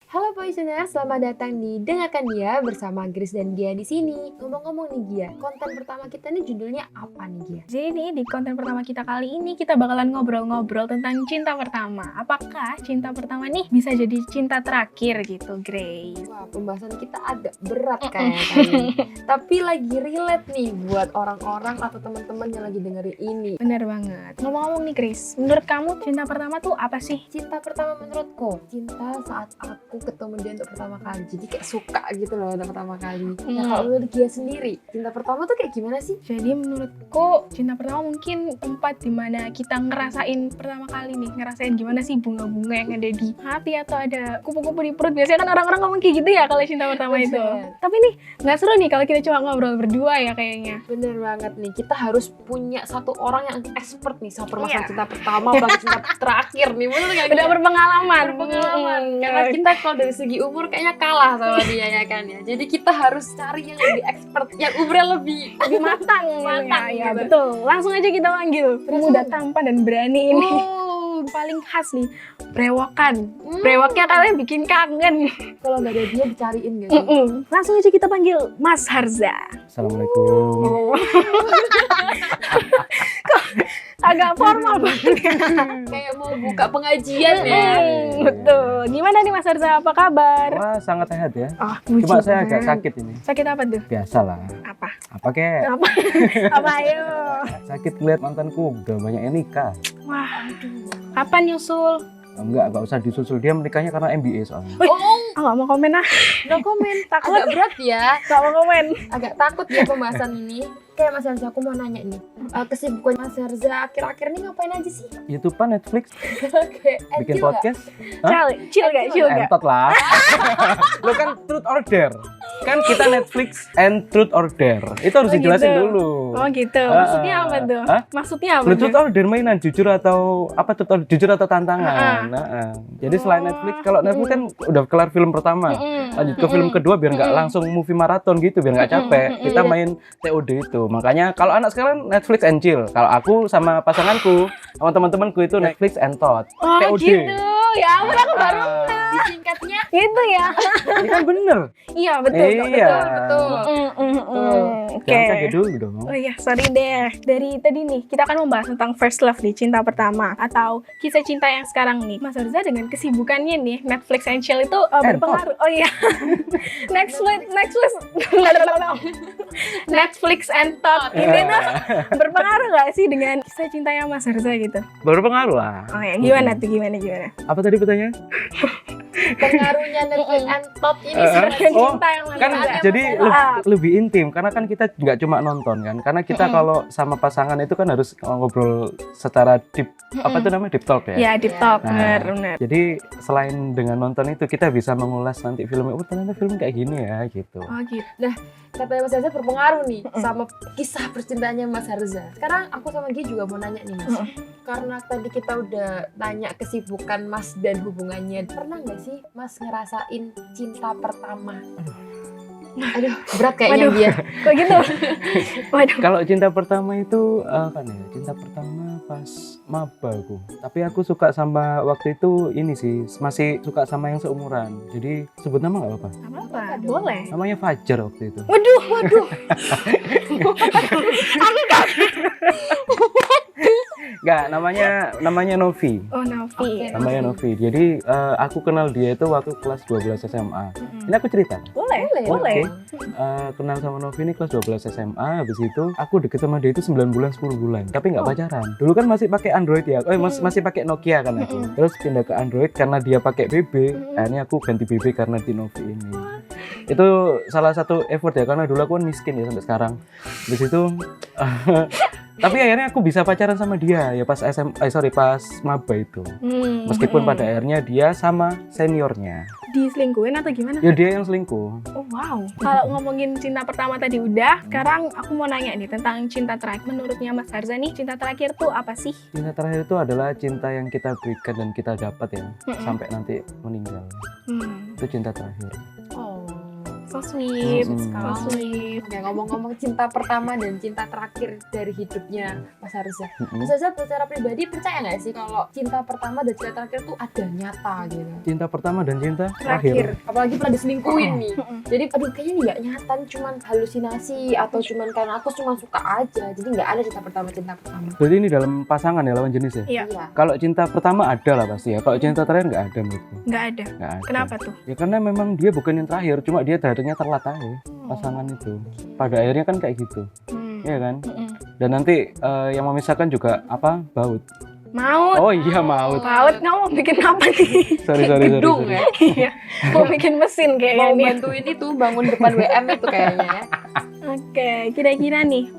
Halo Poisoner, selamat datang di Dengarkan Dia bersama Grace dan Gia di sini. Ngomong-ngomong nih Gia, konten pertama kita nih judulnya apa nih Gia? Jadi nih, di konten pertama kita kali ini kita bakalan ngobrol-ngobrol tentang cinta pertama. Apakah cinta pertama nih bisa jadi cinta terakhir gitu, Grace? Wah, pembahasan kita agak berat kayaknya. Tapi lagi relate nih buat orang-orang atau teman-teman yang lagi dengerin ini. Bener banget. Ngomong-ngomong nih, Grace, menurut kamu cinta pertama tuh apa sih? Cinta pertama menurutku, cinta saat aku ketemu dia untuk pertama kali. Jadi kayak suka gitu loh untuk pertama kali. Nah kalau menurut Gia sendiri, cinta pertama tuh kayak gimana sih? Jadi menurutku cinta pertama mungkin tempat dimana kita ngerasain pertama kali nih, ngerasain gimana sih bunga-bunga yang ada di hati atau ada kupu-kupu di perut. Biasanya kan orang-orang ngomong kayak gitu ya kalau cinta pertama itu. Tapi nih nggak seru nih kalau kita cuma ngobrol berdua ya kayaknya. Bener banget nih, kita harus punya satu orang yang expert nih sama permasalahan cinta pertama apalagi cinta terakhir nih. Bener gak? Udah berpengalaman. Karena kita kalau dari segi umur kayaknya kalah sama dia ya kan ya. Jadi kita harus cari yang lebih expert, yang umurnya lebih matang ya, gitu. betul. Langsung aja kita panggil pemuda tampan dan berani ini. Paling khas nih, brewokan. Brewoknya kalian bikin kangen. Kalau nggak ada dia dicariin gitu. Langsung aja kita panggil Mas Harza. Assalamualaikum. Kok agak formal banget ya. Kayak mau buka pengajian ya. Betul. Gimana nih Mas Harza, apa kabar? Wah, sangat sehat ya. Oh, Cuma saya agak sakit ini. Sakit apa tuh? Biasalah. Apa? Apa kek? Apa ayo? Sakit ngeliat mantanku udah banyak yang nikah. Wah, kapan nyusul? Enggak usah disusul, dia menikahnya karena MBA soalnya. Nggak mau komen ah. No comment. Takut. Agak berat ya. Nggak mau komen. Agak takut ya pembahasan ini. Kayak Mas Harza, aku mau nanya nih. Kesibukan Mas Harza akhir-akhir ini ngapain aja sih? YouTubean, Netflix, Kayak bikin chill nggak? podcast. Hah? Chill gak? Entot lah. Lo kan Truth or Dare. Kan kita Netflix and Truth or Dare. Itu harus dijelasin gitu. dulu. Oh gitu. Maksudnya apa tuh? Hah? Maksudnya apa? Truth or Dare mainan jujur atau apa tuh? Jujur atau tantangan. Jadi selain Netflix, kalau Netflix kan udah kelar film pertama, lanjut ke film kedua biar nggak langsung movie maraton gitu, biar nggak capek. Kita main TOD itu. Makanya kalau anak sekarang Netflix and chill. Kalau aku sama pasanganku, sama teman-temanku itu Netflix and thought. Oh TOD. gitu. Ya ampun, aku baru Disingkatnya gitu ya. Ini kan bener. Iya betul. Iya. betul. Oke. Jangan kaget dulu dong. Oh iya, sorry deh. Dari tadi nih, kita akan membahas tentang first love nih, cinta pertama. Atau kisah cinta yang sekarang nih. Mas Harza dengan kesibukannya nih, Netflix and chill itu berpengaruh. Oh iya. Netflix and thought. Ini tuh berpengaruh gak sih dengan kisah cintanya Mas Harza gitu? Baru pengaruh lah. Oh ya, gimana tuh, gimana? Apa tadi pertanyaan? pengaruhnya Netflix and Top ini sebenarnya Oh, cinta yang Mas kan Harza. jadi lebih intim karena kan kita nggak cuma nonton kan, karena kita kalau sama pasangan itu kan harus ngobrol secara deep, apa tuh namanya, deep talk ya. Ya, deep talk, Nah, bener. Jadi selain dengan nonton itu kita bisa mengulas nanti filmnya, oh ternyata film kayak gini ya gitu. Oh gitu. katanya Mas Harza berpengaruh nih sama kisah percintaannya Mas Harza. Sekarang aku sama Gia juga mau nanya nih Mas, karena tadi kita udah tanya kesibukan Mas dan hubungannya, pernah nggak sih Mas ngerasain cinta pertama? Aduh, berat kayaknya dia. Kok gitu? Waduh. Kalau cinta pertama itu kan ya, cinta pertama pas maba aku. Tapi aku suka sama waktu itu ini sih, masih suka sama yang seumuran. Jadi sebut nama nggak apa-apa? Apa? Boleh. Namanya Fajar waktu itu. Waduh. Aku kaget. Nggak, namanya Novi. Oh, Novi. Namanya Novi. Jadi aku kenal dia itu waktu kelas 12 SMA. Ini aku cerita. Boleh. Oke. Kenal sama Novi ini kelas 12 SMA. Habis itu aku deket sama dia itu 9 bulan 10 bulan. Tapi nggak pacaran. Dulu kan masih pakai Android ya. Masih pakai Nokia kan aku. Terus pindah ke Android karena dia pakai BB. Akhirnya aku ganti BB karena di Novi ini. Itu salah satu effort ya, karena dulu aku kan miskin ya sampai sekarang. Habis itu tapi akhirnya aku bisa pacaran sama dia ya pas pas maba itu. Meskipun pada akhirnya dia sama seniornya. Diselingkuhin atau gimana? Ya dia yang selingkuh. Oh wow. Kalau ngomongin cinta pertama tadi udah, sekarang aku mau nanya nih tentang cinta terakhir. Menurutnya Mas Harza nih, cinta terakhir tuh apa sih? Cinta terakhir itu adalah cinta yang kita berikan dan kita dapat ya sampai nanti meninggal. Itu cinta terakhir. Oh, So sweet, Mm-mm. so sweet. Oke, ngomong-ngomong cinta pertama dan cinta terakhir dari hidupnya Mas Harza. Mm-mm. Mas Harza secara pribadi percaya nggak sih kalau cinta pertama dan cinta terakhir tuh ada nyata gitu? Cinta pertama dan cinta Terakhir, terakhir. apalagi pernah diselingkuhin nih. Mm-mm. Jadi aduh kayaknya ini nggak nyata, nih, cuman halusinasi atau cuman karena aku cuma suka aja. Jadi nggak ada cinta pertama. Jadi ini dalam pasangan ya, lawan jenis ya? Iya, Iya. Kalau cinta pertama ada lah pasti ya. Kalau cinta terakhir nggak ada menurutku. nggak ada. Nggak ada. Kenapa tuh? Ya karena memang dia bukan yang terakhir, cuma dia terakhirnya telat aja pasangan itu. Pada akhirnya kan kayak gitu, Hmm. iya kan? Mm-mm. Dan nanti yang memisahkan juga apa? Baut. Maut. Oh iya maut. Maut, kamu mau bikin apa nih? Sorry. Gedung ya. Iya, mau bikin mesin kayaknya Mau nih. bantuin itu bangun depan WM itu kayaknya ya. Oke, kira-kira nih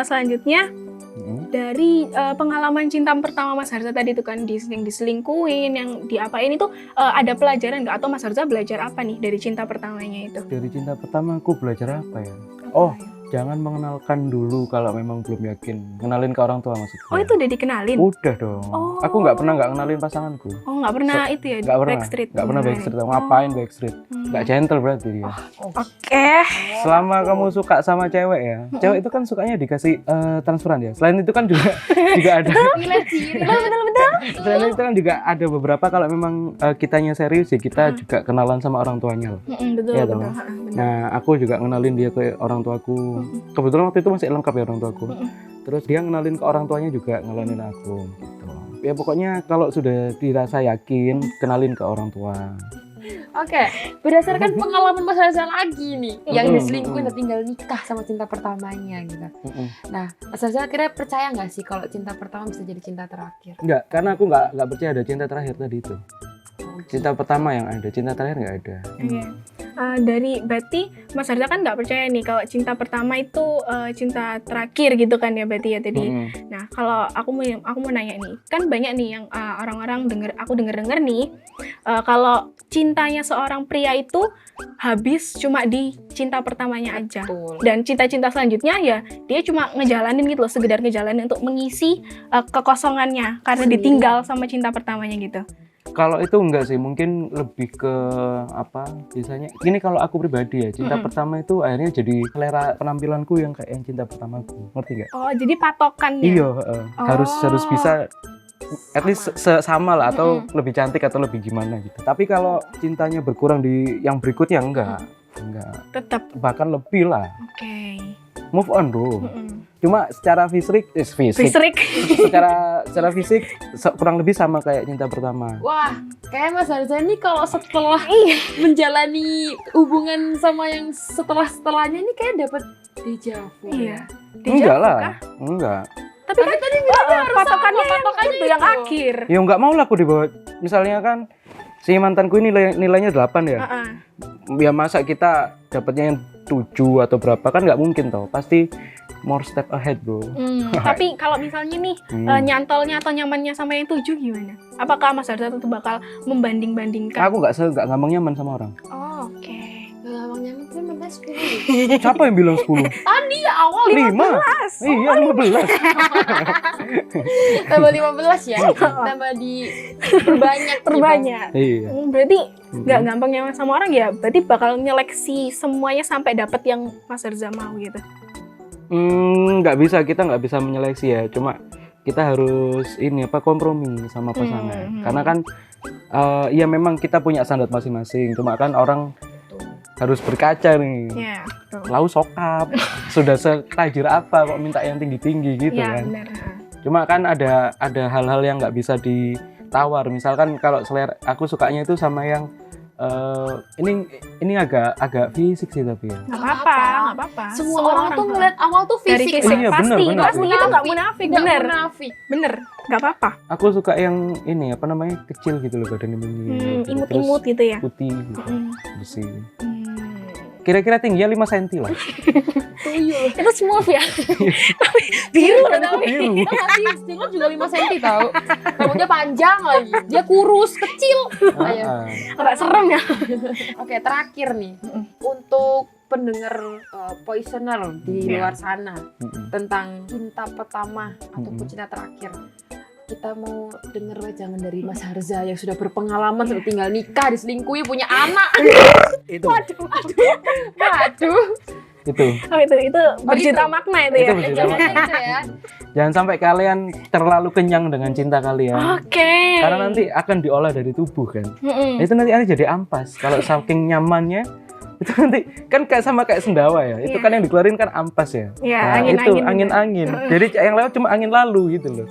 selanjutnya Mm-mm. dari pengalaman cinta pertama Mas Harza tadi itu kan yang diselingkuhin, yang diapain itu ada pelajaran nggak? Atau Mas Harza belajar apa nih dari cinta pertamanya itu? Dari cinta pertama aku belajar apa ya? Oh, jangan mengenalkan dulu kalau memang belum yakin. Kenalin ke orang tua maksudnya. Oh, itu udah dikenalin? Udah dong. Oh. Aku nggak pernah nggak kenalin pasanganku. Oh, nggak pernah itu ya? Nggak pernah. Backstreet. Nggak pernah backstreet. Ngapain backstreet? Nggak gentle berarti dia. Oke. Selama kamu suka sama cewek ya, cewek itu kan sukanya dikasih transferan ya. Selain itu kan juga juga ada. Betul. Selain itu kan juga ada beberapa kalau memang kitanya serius ya kita juga kenalan sama orang tuanya loh. Betul, Iya betul. dong. Ha, benar. Nah aku juga ngenalin dia ke orang tuaku. Kebetulan waktu itu masih lengkap ya orang tuaku. Terus dia ngenalin ke orang tuanya juga ngenalin aku gitu. Ya pokoknya kalau sudah dirasa yakin kenalin ke orang tua. Oke, berdasarkan pengalaman Mas Harza lagi nih, yang Mm-mm. diselingkuhin dan tinggal nikah sama cinta pertamanya gitu. Nah, Mas Harza kira percaya nggak sih kalau cinta pertama bisa jadi cinta terakhir? Enggak, karena aku nggak percaya ada cinta terakhir tadi itu. Cinta pertama yang ada, cinta terakhir nggak ada. Oke. Dari berarti Mas Harza kan nggak percaya nih kalau cinta pertama itu cinta terakhir gitu kan ya berarti ya tadi. Mm-mm. Nah, kalau aku mau nanya nih, kan banyak nih yang orang-orang aku denger nih, kalau cintanya seorang pria itu habis cuma di cinta pertamanya aja. Betul. Dan cinta-cinta selanjutnya ya dia cuma ngejalanin gitu loh, sekedar ngejalanin untuk mengisi kekosongannya karena Sendiri. ditinggal sama cinta pertamanya gitu. Kalau itu enggak sih, mungkin lebih ke apa biasanya. Gini kalau aku pribadi ya, cinta pertama itu akhirnya jadi selera penampilanku yang kayak yang cinta pertamaku. Ngerti nggak? Oh, jadi patokannya. Iya, harus bisa at least sama lah atau Mm-mm. lebih cantik atau lebih gimana gitu. Tapi kalau cintanya berkurang di yang berikutnya enggak. Tetap. Bahkan lebih lah. Oke. Move on bro. Mm-mm. Cuma secara fisik Fisik. secara fisik kurang lebih sama kayak cinta pertama. Wah, kayak Mas Harza ini kalau setelah menjalani hubungan sama yang setelahnya ini kayak dapat deja vu. Iya. Enggak lah. kah? Enggak. Tapi kan tadi bilangnya harus patokannya sama, patokannya itu yang itu. akhir. Ya enggak mau lah aku dibawa. Misalnya kan si mantanku ini nilainya 8 ya. Heeh. Ya masa kita dapatnya yang 7 atau berapa kan nggak mungkin tau. Pasti more step ahead bro. Tapi kalau misalnya nih nyantolnya atau nyamannya sama yang 7 gimana? Apakah Mas Harza tuh bakal membanding-bandingkan? Aku nggak gampang nyaman sama orang. Oh, oke. Gampang nyaman sih menurut 10. Siapa yang bilang 10? Tadi ya awal 5. Iya 15. tambah 15 ya. Tambah di perbanyak. Perbanyak. Iya. Berarti nggak gampang nyaman sama orang ya? Berarti bakal nyeleksi semuanya sampai dapat yang Mas Harza mau gitu. Nggak bisa, kita nggak bisa menyeleksi ya. Cuma kita harus kompromi sama pasangan. Karena kan ya memang kita punya standar masing-masing. Cuma kan orang harus berkaca nih. Iya, betul. Lalu sokap sudah setajir apa kok minta yang tinggi-tinggi gitu Iya, kan. benar. Cuma kan ada hal-hal yang nggak bisa ditawar. Misalkan kalau selera aku sukanya itu sama yang ini agak fisik sih tapi ya. Nggak apa-apa. Semua orang tuh ngeliat awal tuh dari fisik. fisik Iya, pasti. bener. Pasti itu nggak munafik, Nggak bener. munafik. Bener, nggak apa-apa. Aku suka yang ini kecil gitu loh badannya mini. Imut-imut gitu ya. Putih gitu, bersih. Hmm. Kira-kira tingginya 5 cm lah. Tuyul. Itu smooth ya. Tapi biru tapi. Biru. Tapi Stilot juga 5 cm tau. Rambutnya panjang lagi. Dia kurus, kecil. Ayo. Agak serem ya. Oke, terakhir nih. Untuk pendengar Poisoner di luar sana tentang cinta pertama ataupun cinta terakhir. kita mau denger wejangan dari Mas Harza yang sudah berpengalaman sampai tinggal nikah, diselingkuhi, punya anak. Itu. Waduh. Itu. Oh itu berjuta itu. makna itu ya. Itu berjuta makna. Itu ya. Jangan sampai kalian terlalu kenyang dengan cinta kalian. Oke. Karena nanti akan diolah dari tubuh kan. Mm-mm. Itu nanti ada jadi ampas. Kalau saking nyamannya itu nanti kan kayak sendawa ya. Itu Iya. kan yang dikeluarin kan ampas ya. Iya, Nah, angin-angin itu juga. angin-angin. Jadi yang lewat cuma angin lalu gitu loh.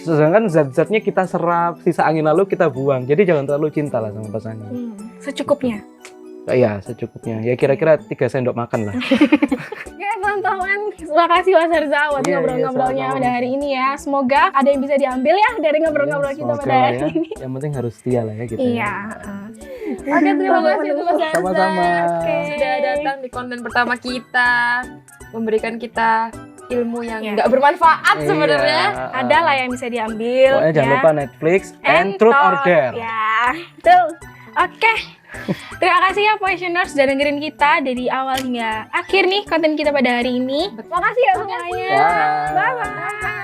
Sedangkan zat-zatnya kita serap, sisa angin lalu kita buang. Jadi jangan terlalu cinta lah sama pasangan. Secukupnya. Iya, secukupnya. Ya kira-kira 3 sendok makan lah. Ya teman-teman, terima kasih Mas Harza buat Iya, ngobrol-ngobrolnya sama-sama. pada hari ini ya. Semoga ada yang bisa diambil ya dari ngobrol-ngobrol kita Semoga pada lah hari ya. ini. Yang penting harus setia lah ya kita. Iya. Oke, terima kasih untuk Mas Harza. Sama-sama. Oke. Sudah datang di konten pertama kita, memberikan kita ilmu yang Iya. nggak bermanfaat Iya. sebenarnya. Ada lah yang bisa diambil. Pokoknya jangan ya. lupa Netflix and Truth or Dare. Ya, betul. Oke. Terima kasih ya Poisioners sudah dengerin kita dari awal hingga akhir nih konten kita pada hari ini. Terima kasih ya semuanya. Ya. Bye-bye.